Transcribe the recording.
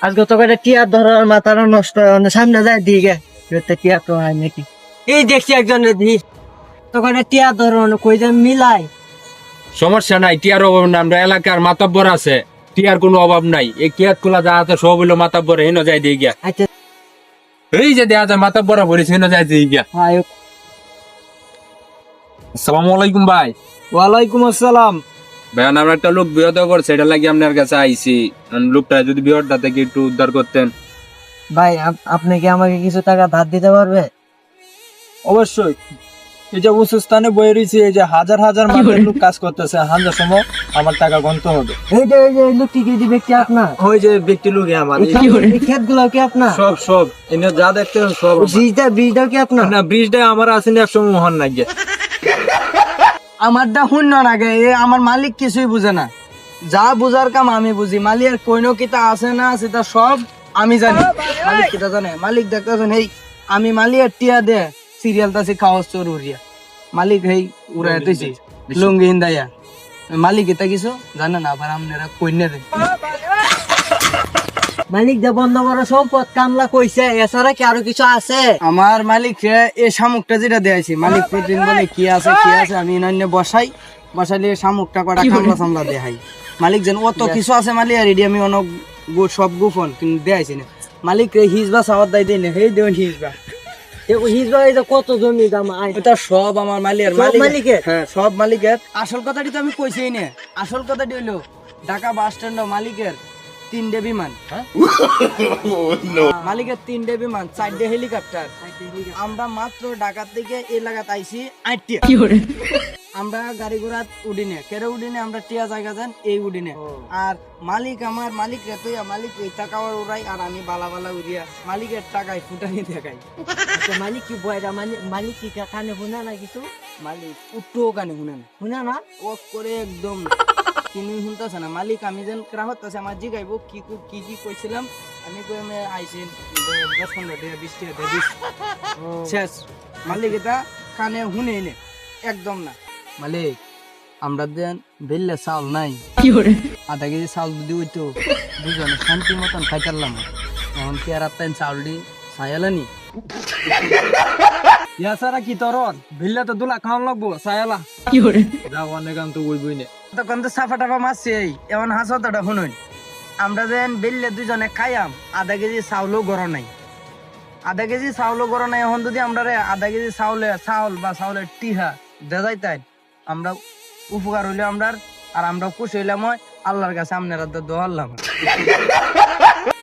আজকে তো কয়টা টিয়ার ধরার মাথাটা নষ্ট সামনে যায় দিকে টিয়া তো হয় নাকি এই দেখছি একজনের দি তো কয়টা টিয়া ধরো কই যে মিলাই সমস্যা নাই, টিয়ার অভাব নাই। আমরা এলাকার মাতাব্বর আছে, টিয়ার কোনো অভাব নাই। এই কিয়াত খোলা যা আছে সব হইলো মাতাব্বর, হেন যাই দিয়ে গিয়া। আচ্ছা এই যে দেয়া যায় মাতাব্বর বলিস, হেন যাই দিয়ে গিয়া। হয় আসসালামু আলাইকুম ভাই। ওয়ালাইকুম আসসালাম ভাইয়ান, আমরা একটা লোক বিহত করছে, এটা লাগি আপনার কাছে আইছি। লোকটা যদি বিহতটা থেকে একটু উদ্ধার করতেন। ভাই আপনি কি আমাকে কিছু টাকা ধার দিতে পারবে অবশ্যই। এই যে উঁচু স্থানে বয়ে রয়েছে, এই যে হাজার হাজার মানুষ লোক কাজ করতেছে, হাজার সময় আমার টাকা গণতে হবে। এই লোকটি কি দিবে কি আপনার ওই যে ব্যক্তি লোকে আমার এই ক্ষেত গুলো কি আপনার সব সব এনে যা দেখতে হবে সব আমার। বীজটা কি আপনার না, ব্রিজটা আমার আসেনি, একসময় মহান না গিয়ে। আমারটা শূন্য আগে আমার মালিক কিছুই বুঝে না যা বুঝার কাম আমি বুঝি মালিকের কইনো কিতা আছে না সেটা সব আমি জানি মালিক কিতা জানে মালিক দেখতেছেন এই আমি মালিকের টিয়া দে সিরিয়াল তাছি খাওয়াস চোর উড়িয়া মালিক হেই উড়াই তুইছি লুঙ্গি হিন্দাইয়া মালিক এটা কিছু জানে না আবার আপনারা কইনে দেন মালিক দে বন্ধ করা সম্পদ কামলা কইছে এছাড়া কি আরো কিছু আছে আমার মালিক এই শামুকটা যেটা দেয়াইছি মালিক প্রতিদিন বলে কি আছে আমি নন্য বসাইলে শামুকটা কটা কামলা সামলা দেখাই মালিক যেন অত কিছু আছে মালিক আর এডি আমি অনেক সব গোপন কিন্তু দেয়াইছি না মালিক রে হিজবা সাওয়ার দাই দেই না হেই দেন হিজবা হিজবা এই যে কত জমি দাম এটা সব আমার মালিকের হ্যাঁ সব মালিকের আসল কথাটি তো আমি কইছিই না আসল কথাটি হইলো ঢাকা বাস স্ট্যান্ড মালিকের 3টে বিমান মালিকের 3টে বিমান 4টে হেলিকপ্টার আমরা মাত্র ঢাকা থেকে এলাকাতে আইছি 8টা আমরা গাড়ি ঘোড়া উডিনে কেড়ে উডিনে আমরা টিয়া জায়গা যান এই উডিনে আর মালিক আমার মালিক রে তুই মালিক এই টাকা উড়াই আর আমি বালা বালা উড়িয়া মালিকের টাকায় ফুটানি দেখাই মালিক কি বয়রা মালিক কি কানে শুনা না কিছু মালিক উঠো কানে শুনা না ও করে একদম কিনুই শুনতেছে না মালিক আমি যেন গ্রাহক আছে আমার জিগাইবো কি কি কইছিলাম আমি কই আমি আইছি 10-15 টাকা 20 টাকা দিস শেষ মালিক এটা কানে শুনে নে একদম না মালিক আমরা দেন বেললে চাউল নাই আধা কেজি চাউল যদি হইতো দুজনে শান্তি মতন খাইতারলাম এখন কি আর আপনার চাউল দি ছায়ালানি ইয়া সারা কি তরন ভিল্লা তো দুলা খাওয়ান লাগবো সায়ালা যাও অনেক গান তো বই নে। তখন তো সাফা টাফা মারছে এমন হাসতাটা শুনুন আমরা যেন বেললে দুজনে খাইয়াম আধা কেজি চাউলও গড় নাই আধা কেজি চাউলও গড় নাই এখন যদি আমরা আধা কেজি চাউল বা চাউলের টিহা দেজাই তাই আমরা উপকার হইলে আমরা আর আমরা খুশি হইলাম আল্লাহর কাছে আপনারা তো দোয়াল্লাম